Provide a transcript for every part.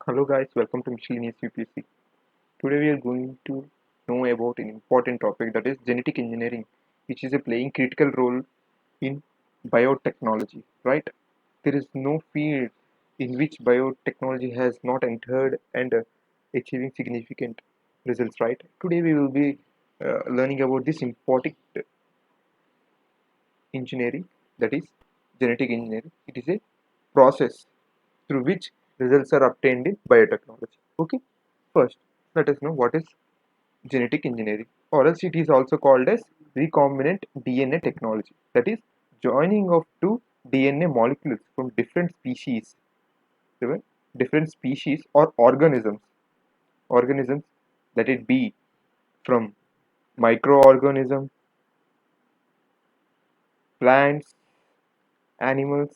Hello guys, welcome to Miscellaneous UPSC. Today we are going to know about an important topic, that is genetic engineering, which is a playing critical role in biotechnology, right? There is no field in which biotechnology has not entered and achieving significant results, right? Today we will be learning about this important engineering, that is genetic engineering. It is a process through which results are obtained in biotechnology. Okay, first let us know what is genetic engineering, or else it is also called as recombinant DNA technology. That is joining of two DNA molecules from right? Different species or organisms, let it be from microorganisms, plants, animals,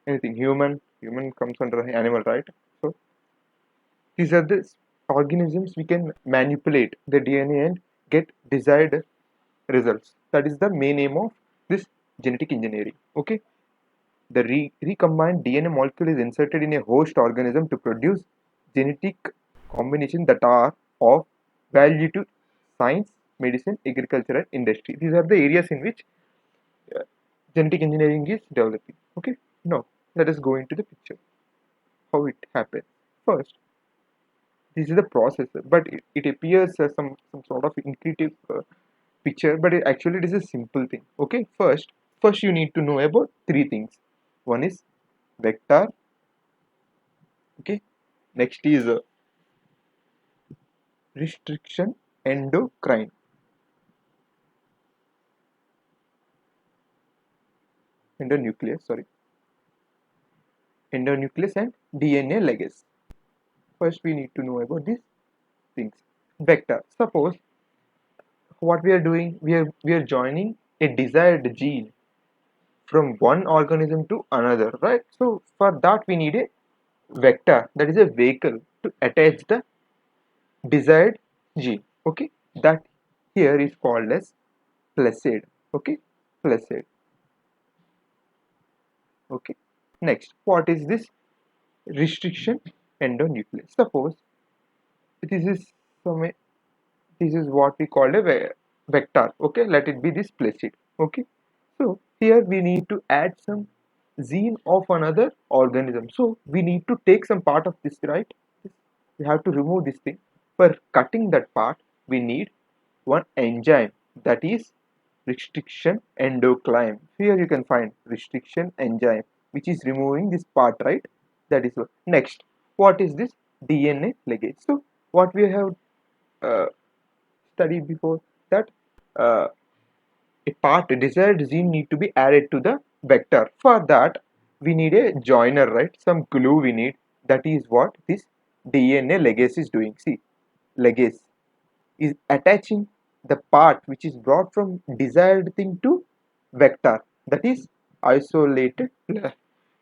anything. Human comes under animal, right? So these are the organisms we can manipulate the DNA and get desired results. That is the main aim of this genetic engineering. Okay, the recombined DNA molecule is inserted in a host organism to produce genetic combinations that are of value to science, medicine, agriculture, and industry. These are the areas in which uh, genetic engineering is developing. Okay, now let us go into the picture how it happens. First, this is the process, but it appears as some sort of intuitive picture, but actually it is a simple thing. Okay, first you need to know about three things. One is vector. Okay, next is restriction endocrine, endonucleus, sorry, endonucleus and DNA ligase. First we need to know about these things. Vector, suppose what we are doing, we are joining a desired gene from one organism to another, right? So for that we need a vector, that is a vehicle to attach the desired gene. Okay, that here is called as placid. Okay, placid. Okay, next, what is this restriction endonuclease? Suppose this is some, this is what we call a vector. Okay, let it be this placid. Okay, so here we need to add some gene of another organism, so we need to take some part of this, right? We have to remove this thing. For cutting that part we need one enzyme, that is restriction endocrine. Here you can find restriction enzyme, which is removing this part, right? That is what. Next, what is this DNA ligase? So what we have uh, studied before, that uh, a desired gene need to be added to the vector. For that we need a joiner, right? Some glue we need. That is what this DNA ligase is doing. See, ligase is attaching the part which is brought from desired thing to vector, that is isolated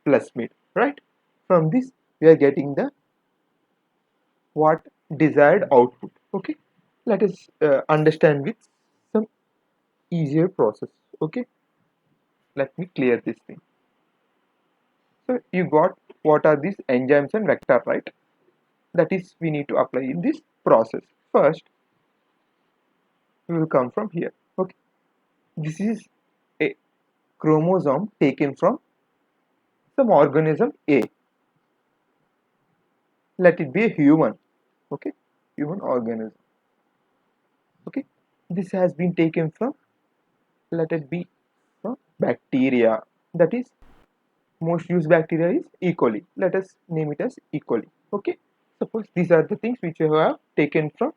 plasmid, right? From this we are getting the what desired output. Okay, let us understand with some easier process. Okay, let me clear this thing. So you got what are these enzymes and vector, right? That is we need to apply in this process. First we will come from here. Okay, this is a chromosome taken from some organism A. Let it be a human. Okay, human organism. Okay, this has been taken from, let it be from bacteria. That is most used bacteria is E. coli. Let us name it as E. coli. Okay, suppose these are the things which you have taken from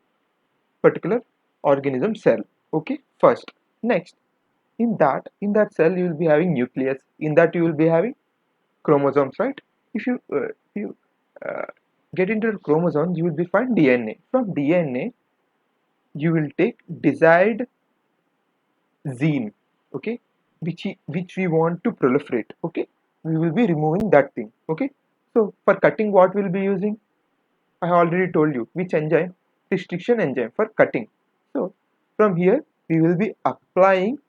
particular organism cell. Okay, first. Next, in that cell you will be having nucleus. In that you will be having chromosomes, right? If you uh, get into the chromosomes, you will be find DNA. From DNA you will take desired gene, okay, which we want to proliferate. Okay, we will be removing that thing. Okay, so for cutting what we'll be using, I have already told you which enzyme, restriction enzyme for cutting. So from here we will be applying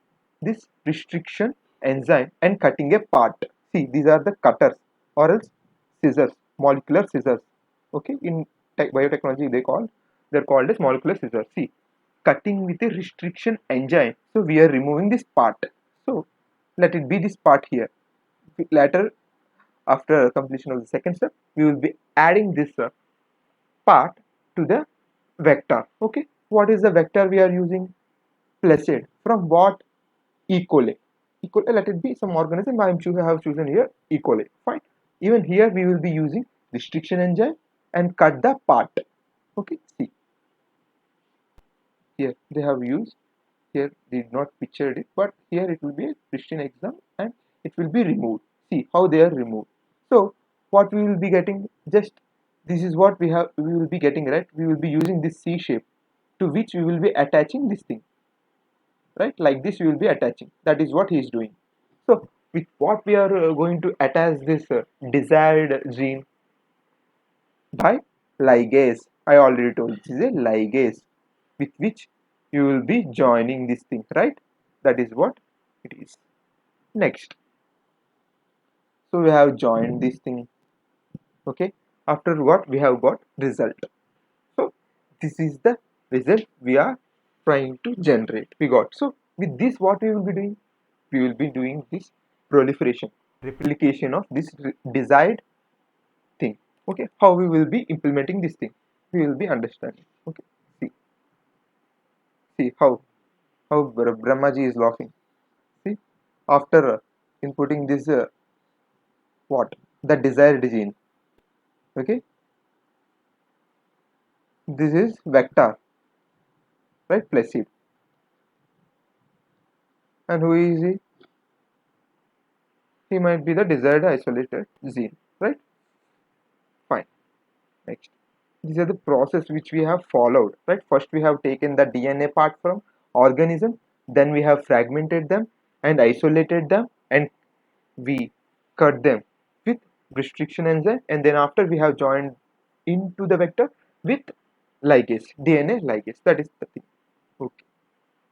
this restriction enzyme and cutting a part. See, these are the cutters or else scissors. molecular scissors. Okay, in biotechnology they're called as molecular scissors. See, cutting with a restriction enzyme. So we are removing this part. So let it be this part here. Later, after completion of the second step, we will be adding this part to the vector. Okay, what is the vector we are using? Placid. From what? E. coli. E. coli, let it be some organism. I have chosen here E. coli. Fine. Even here we will be using restriction enzyme and cut the part. Okay, see here they have used, here they did not picture it, but here it will be a restriction exam and it will be removed. See how they are removed. So what we will be getting, just this is what we will be getting, right? We will be using this C shape to which we will be attaching this thing, right? Like this we will be attaching. That is what he is doing. So with what we are going to attach this desired gene? By ligase. I already told this is a ligase with which you will be joining this thing, right? That is what it is. Next, so we have joined this thing. Okay, after what we have got result. So this is the result we are trying to generate. We got. So with this, what we will be doing? We will be doing this proliferation, replication of this desired thing. Okay, how we will be implementing this thing? We will be understanding. Okay, see how Brahmaji is laughing. See, after inputting this what the desired gene. Okay, this is vector, right? Placid. And who is he? He might be the desired isolated gene, right? Fine. Next, these are the process which we have followed, right? First we have taken the DNA part from organism, then we have fragmented them and isolated them, and we cut them with restriction enzyme, and then after we have joined into the vector with ligase, DNA ligase. That is the thing. Okay,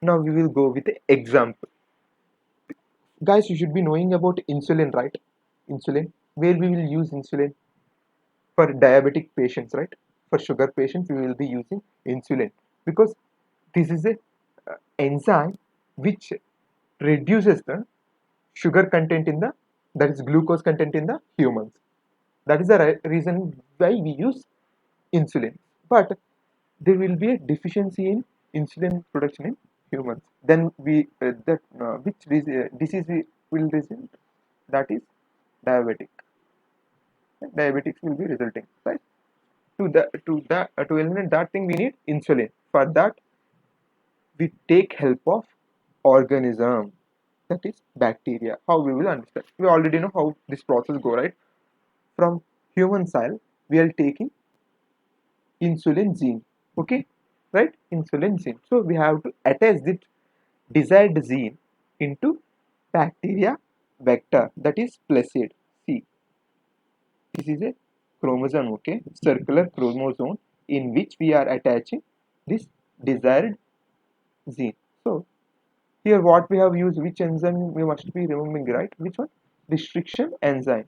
now we will go with the example. Guys, you should be knowing about insulin, right? Insulin, where we will use insulin for diabetic patients, right? For sugar patients we will be using insulin because this is a enzyme which reduces the sugar content in the, that is glucose content in the humans. That is the reason why we use insulin. But there will be a deficiency in insulin production in humans. Then we that which disease we will result, that is diabetic. Diabetics will be resulting, right? To eliminate that thing we need insulin. For that we take help of organism, that is bacteria. How we will understand? We already know how this process go, right? From human cell we are taking insulin gene. Okay, right? Insulin gene. So we have to attach this desired gene into bacteria vector, that is placid. See, this is a chromosome. Okay, circular chromosome in which we are attaching this desired gene. So here what we have used, which enzyme we must be remembering, right? Which one? Restriction enzyme.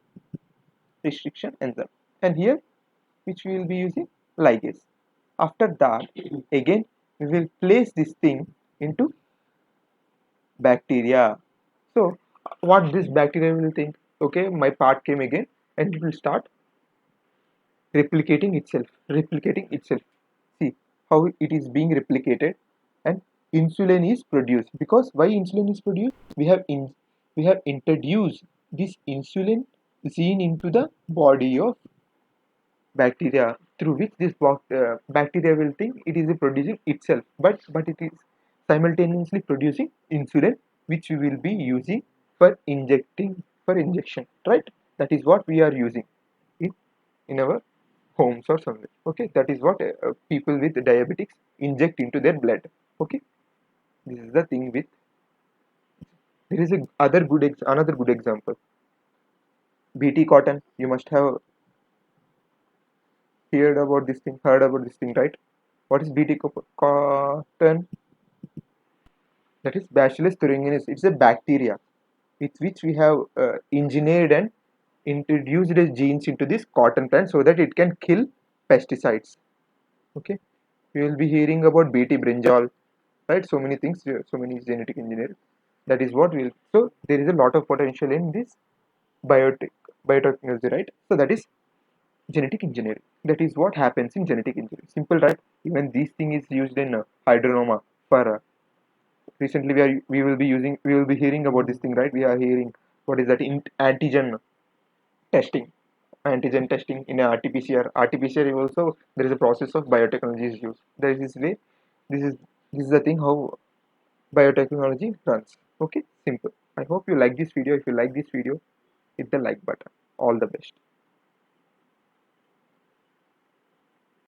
Restriction enzyme. And here which we will be using ligase. After that again we will place this thing into bacteria. So what this bacteria will think? Okay, my part came again, and it will start replicating itself. See how it is being replicated, and insulin is produced. Because why insulin is produced? We have introduced this insulin gene into the body of bacteria, through which this bacteria will think it is producing itself, but it is simultaneously producing insulin, which we will be using for injection, right? That is what we are using in our homes or somewhere. Okay, that is what people with diabetics inject into their blood. Okay, this is the thing with, there is a another good example. BT cotton, you must have heard about this thing, right? What is BT cotton? That is Bacillus thuringiensis. It's a bacteria with which we have engineered and introduced its genes into this cotton plant so that it can kill pesticides. Okay, we will be hearing about bt brinjal, right? So many things, so many genetic engineering. That is what will. So there is a lot of potential in this biotech biotechnology, right? So that is genetic engineering. That is what happens in genetic engineering. Simple, right? Even this thing is used in hydronoma for recently we will be hearing about this thing, right? We are hearing what is that testing antigen testing in a RT-PCR. RT-PCR is also there is a process of biotechnology is used. There is this way. This is this is the thing how biotechnology runs. Okay, simple. I hope you like this video. If you like this video, hit the like button. All the best.